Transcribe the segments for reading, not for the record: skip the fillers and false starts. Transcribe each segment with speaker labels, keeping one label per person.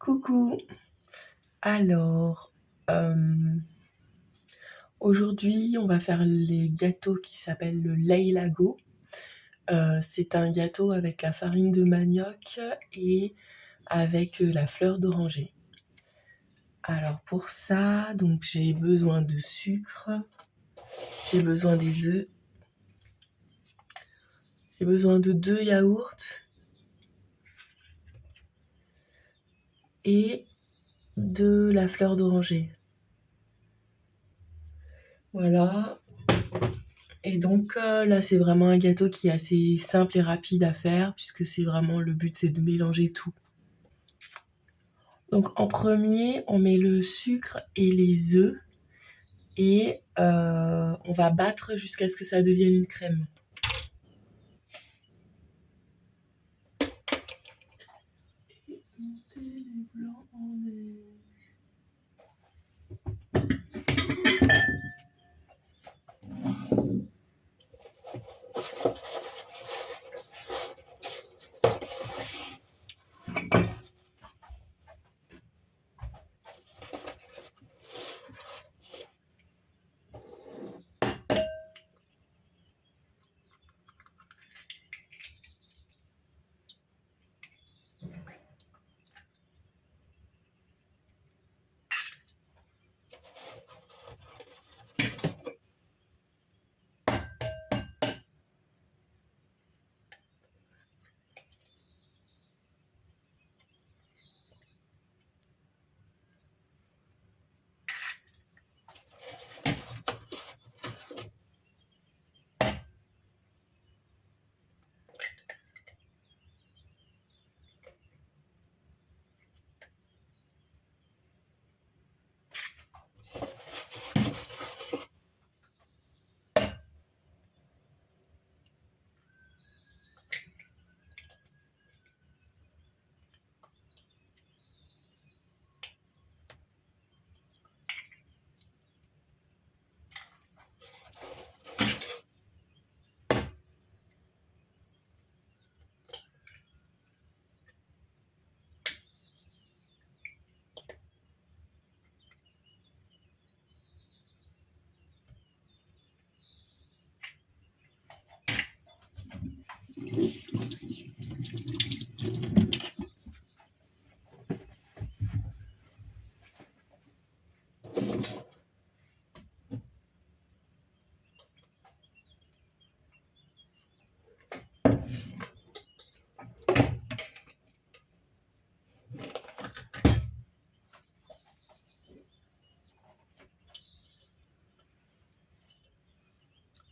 Speaker 1: Coucou. Alors, aujourd'hui, on va faire les gâteaux qui s'appellent le Laylago. C'est un gâteau avec la farine de manioc et avec la fleur d'oranger. Alors pour ça, donc j'ai besoin de sucre, j'ai besoin des œufs, j'ai besoin de 2 yaourts et de la fleur d'oranger. Voilà. Et donc là, c'est vraiment un gâteau qui est assez simple et rapide à faire puisque c'est vraiment le but, c'est de mélanger tout. Donc en premier, on met le sucre et les œufs et on va battre jusqu'à ce que ça devienne une crème. Et monter les blancs en neige.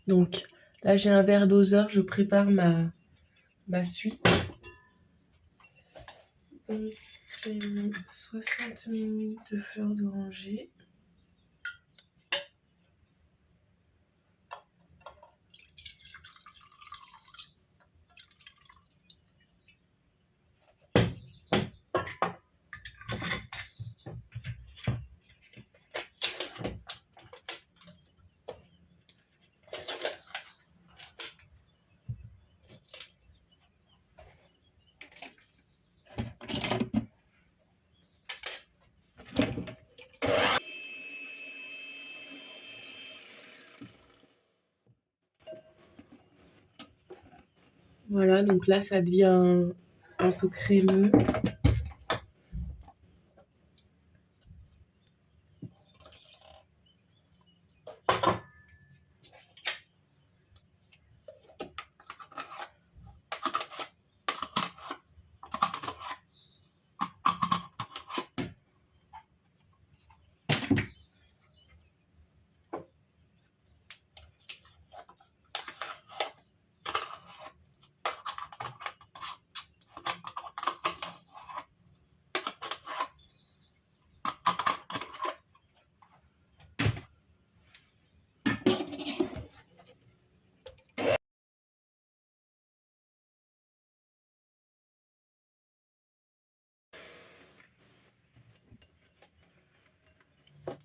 Speaker 1: Donc là, j'ai un verre doseur, je prépare ma suite. Donc j'ai mis 60 ml de fleur d'oranger. Voilà, donc là, ça devient un peu crémeux.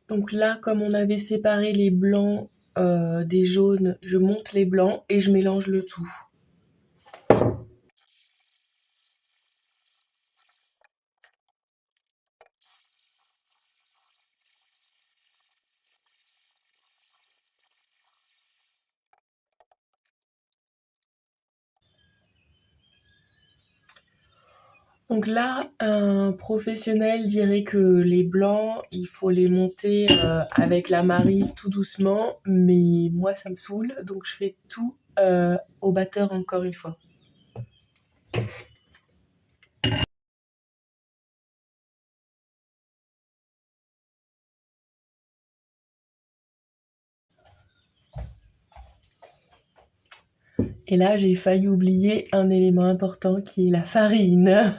Speaker 1: Donc là, comme on avait séparé les blancs des jaunes, je monte les blancs et je mélange le tout. Donc là, un professionnel dirait que les blancs, il faut les monter avec la maryse tout doucement, mais moi ça me saoule, donc je fais tout au batteur encore une fois. Et là, j'ai failli oublier un élément important qui est la farine.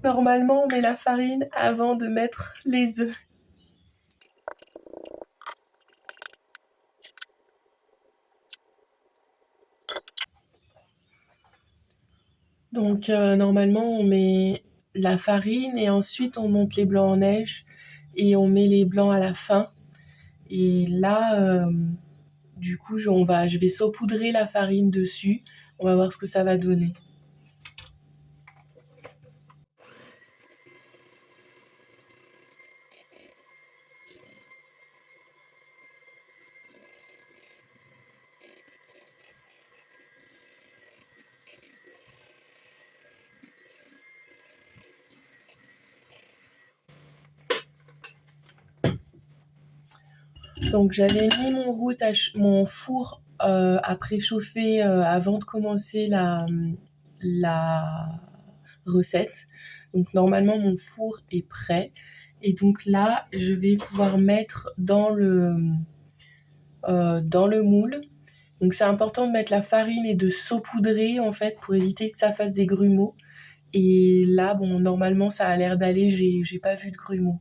Speaker 1: Normalement, on met la farine avant de mettre les œufs. Donc normalement, on met la farine et ensuite on monte les blancs en neige et on met les blancs à la fin. Et là, du coup, je vais saupoudrer la farine dessus. On va voir ce que ça va donner. Donc j'avais mis mon four à préchauffer avant de commencer la recette. Donc normalement mon four est prêt. Et donc là, je vais pouvoir mettre dans le moule. Donc c'est important de mettre la farine et de saupoudrer en fait pour éviter que ça fasse des grumeaux. Et là, bon, normalement ça a l'air d'aller, j'ai pas vu de grumeaux.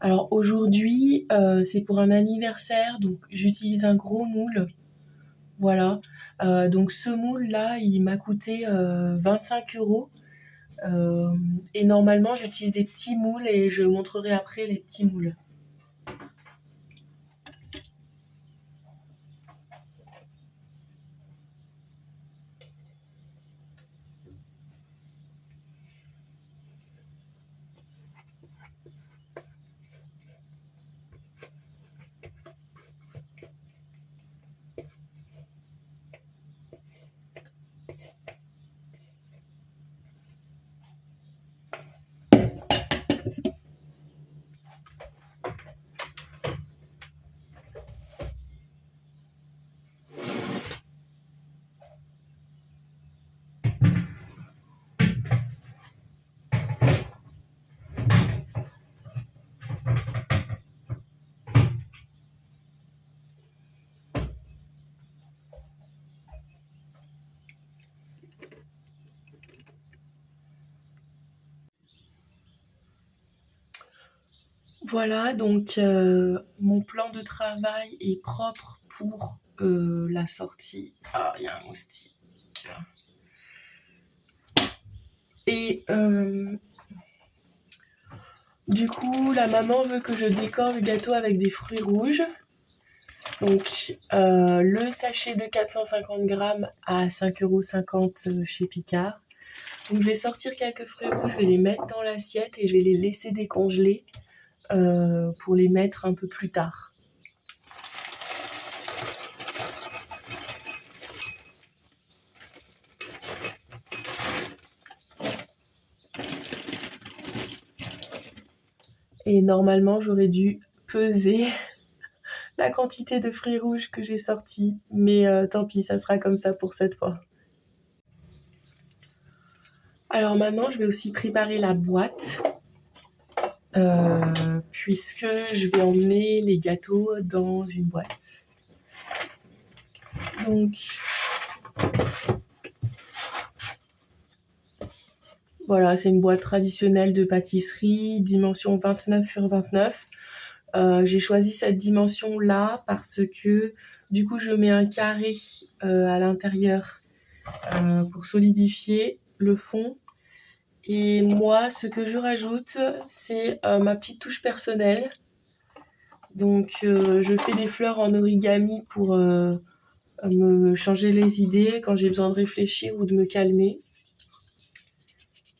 Speaker 1: Alors aujourd'hui, c'est pour un anniversaire, donc j'utilise un gros moule. Voilà. Donc ce moule-là, il m'a coûté 25 €. Et normalement, j'utilise des petits moules et je montrerai après les petits moules. Voilà, donc mon plan de travail est propre pour la sortie. Ah, il y a un moustique. Et du coup, la maman veut que je décore le gâteau avec des fruits rouges. Donc, le sachet de 450 grammes à 5,50 € chez Picard. Donc, je vais sortir quelques fruits rouges, je vais les mettre dans l'assiette et je vais les laisser décongeler pour les mettre un peu plus tard. Et normalement, j'aurais dû peser la quantité de fruits rouges que j'ai sortis, mais tant pis, ça sera comme ça pour cette fois. Alors maintenant, je vais aussi préparer la boîte, puisque je vais emmener les gâteaux dans une boîte. Donc, voilà, c'est une boîte traditionnelle de pâtisserie, dimension 29 sur 29. J'ai choisi cette dimension-là parce que du coup, je mets un carré à l'intérieur pour solidifier le fond. Et moi, ce que je rajoute, c'est ma petite touche personnelle. Donc, je fais des fleurs en origami pour me changer les idées quand j'ai besoin de réfléchir ou de me calmer.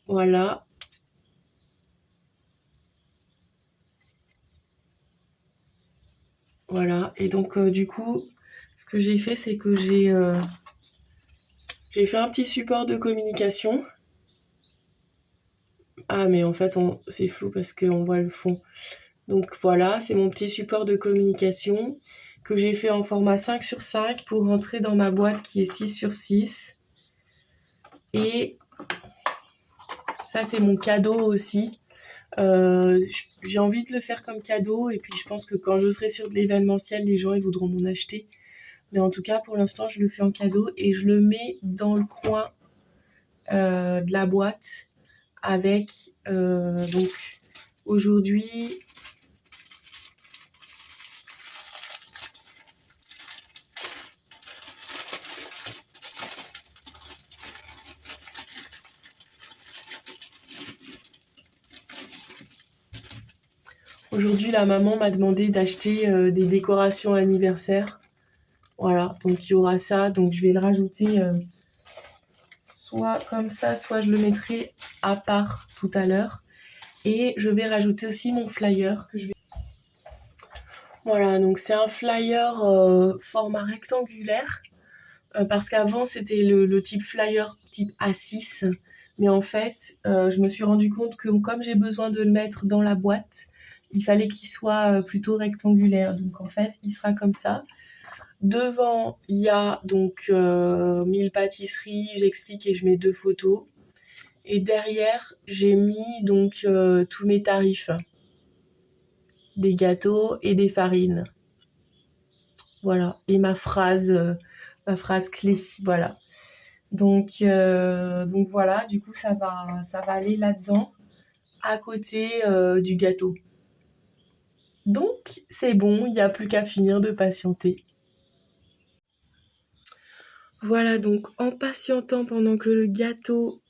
Speaker 1: Voilà. Voilà, et donc du coup, ce que j'ai fait, c'est que j'ai fait un petit support de communication. Ah, mais en fait, c'est flou parce qu'on voit le fond. Donc voilà, c'est mon petit support de communication que j'ai fait en format 5/5 pour rentrer dans ma boîte qui est 6/6. Et ça, c'est mon cadeau aussi. J'ai envie de le faire comme cadeau, et puis je pense que quand je serai sur de l'événementiel, les gens ils voudront m'en acheter. Mais en tout cas, pour l'instant, je le fais en cadeau et je le mets dans le coin de la boîte avec donc aujourd'hui la maman m'a demandé d'acheter des décorations anniversaire. Voilà, donc il y aura ça. Donc je vais le rajouter soit comme ça, soit je le mettrai à part tout à l'heure. Et je vais rajouter aussi mon flyer que je vais... Voilà, donc c'est un flyer format rectangulaire. Parce qu'avant c'était le type flyer type A6. Mais en fait, je me suis rendu compte que comme j'ai besoin de le mettre dans la boîte, il fallait qu'il soit plutôt rectangulaire. Donc en fait, il sera comme ça. Devant, il y a donc 1000 pâtisseries, j'explique et je mets 2 photos. Et derrière, j'ai mis donc tous mes tarifs des gâteaux et des farines. Voilà, et ma phrase clé, voilà. Donc voilà, du coup ça va aller là-dedans, à côté du gâteau. Donc c'est bon, il n'y a plus qu'à finir de patienter. Voilà, donc en patientant pendant que le gâteau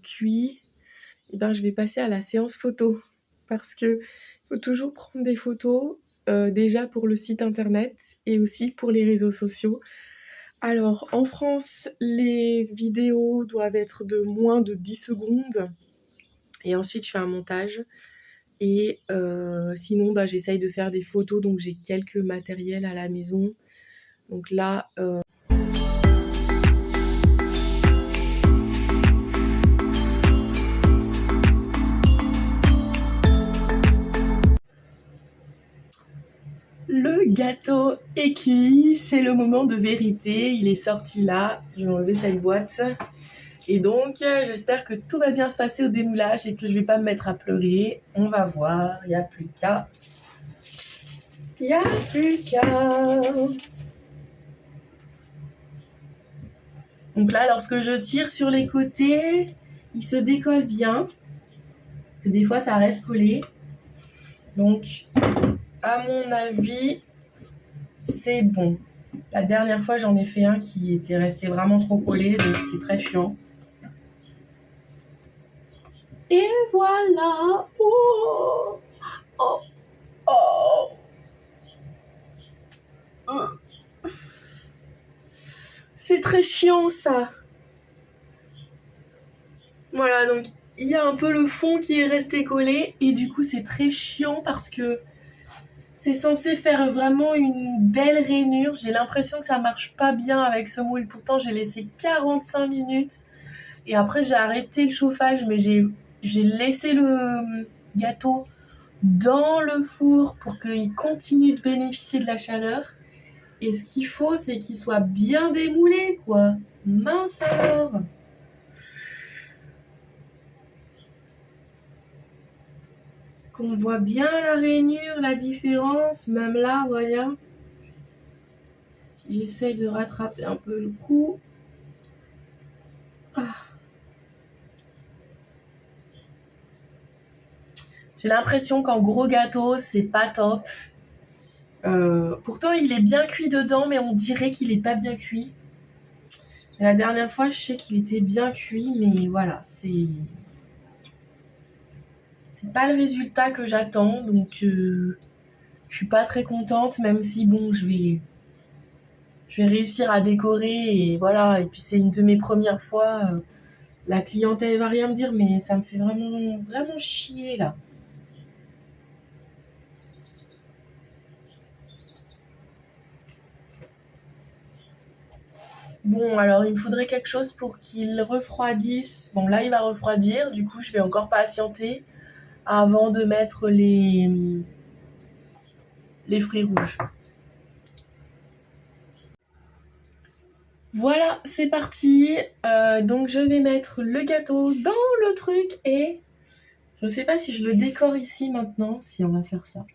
Speaker 1: cuit, eh ben, je vais passer à la séance photo. Parce que faut toujours prendre des photos, déjà pour le site internet et aussi pour les réseaux sociaux. Alors, en France, les vidéos doivent être de moins de 10 secondes. Et ensuite, je fais un montage. Et sinon, bah, j'essaye de faire des photos. Donc, j'ai quelques matériels à la maison. Donc là... Le gâteau est cuit, c'est le moment de vérité. Il est sorti là. Je vais enlever cette boîte. Et donc, j'espère que tout va bien se passer au démoulage et que je vais pas me mettre à pleurer. On va voir, il n'y a plus qu'à. Il n'y a plus qu'à. Donc là, lorsque je tire sur les côtés, il se décolle bien. Parce que des fois, ça reste collé. Donc, à mon avis, c'est bon. La dernière fois, j'en ai fait un qui était resté vraiment trop collé, donc c'était très chiant. Et voilà. Oh, oh, oh. C'est très chiant ça. Voilà, donc il y a un peu le fond qui est resté collé et du coup c'est très chiant parce que c'est censé faire vraiment une belle rainure. J'ai l'impression que ça marche pas bien avec ce moule. Pourtant j'ai laissé 45 minutes et après j'ai arrêté le chauffage, mais j'ai laissé le gâteau dans le four pour qu'il continue de bénéficier de la chaleur. Et ce qu'il faut, c'est qu'il soit bien démoulé, quoi. Mince alors. Qu'on voit bien la rainure, la différence. Même là, voilà. Si j'essaye de rattraper un peu le coup. Ah. J'ai l'impression qu'en gros gâteau, c'est pas top. Pourtant, il est bien cuit dedans, mais on dirait qu'il est pas bien cuit. La dernière fois, je sais qu'il était bien cuit, mais voilà, c'est pas le résultat que j'attends, donc je suis pas très contente, même si bon, je vais réussir à décorer et voilà. Et puis c'est une de mes premières fois. La clientèle va rien me dire, mais ça me fait vraiment, vraiment chier là. Bon, alors il me faudrait quelque chose pour qu'il refroidisse. Bon, là, il va refroidir, du coup, je vais encore patienter avant de mettre les fruits rouges. Voilà, c'est parti. Donc, je vais mettre le gâteau dans le truc et je ne sais pas si je le décore ici maintenant, si on va faire ça.